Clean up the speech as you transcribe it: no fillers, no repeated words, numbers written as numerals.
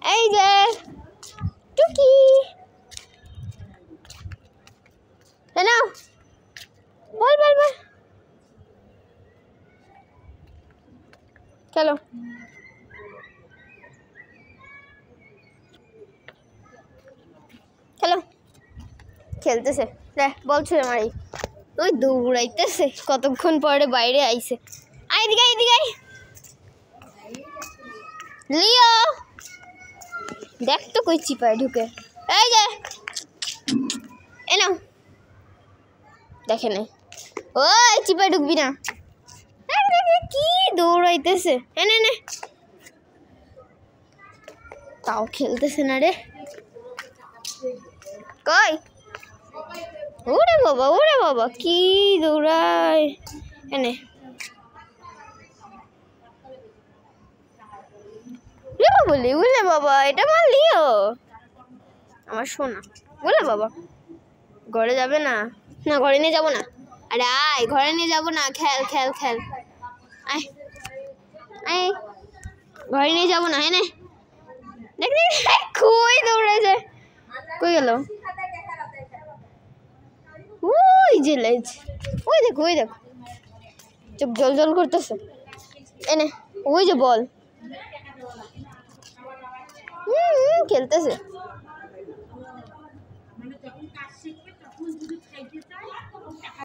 এই যে টুকি নাও বল বল বল চলো চলো খেলতেছে বল ছুঁড়ে মারি ওই দৌড়াইতেছে কতক্ষণ পরে বাইরে আইছে আয় এদিকে এদিকে লিও দেখ তো কই চিপায় ঢুকে এই যে এ নাও দেখে নে ওই চিপায় ঢুকবি না কি দৌড়াইতেছে এনে নে তাও খেলতেছে না রে কই ওরে বাবা কি দৌড়ায় এনে বলি বুঝলে বাবা এটা মারলিও আমার সোনা বলে বাবা ঘরে যাবে না না ঘরে নিয়ে যাবো না আরে আয় ঘরে নিয়ে যাবো না খেল খেল খেল আয় আয় ঘরে নিয়ে যাবো না হ্যাঁ দেখ কই দৌড়েছে কই গেল ওই যে লেজ ওই দেখো চোখ জল জল করতেছে এনে ওই যে বল খেলতেছে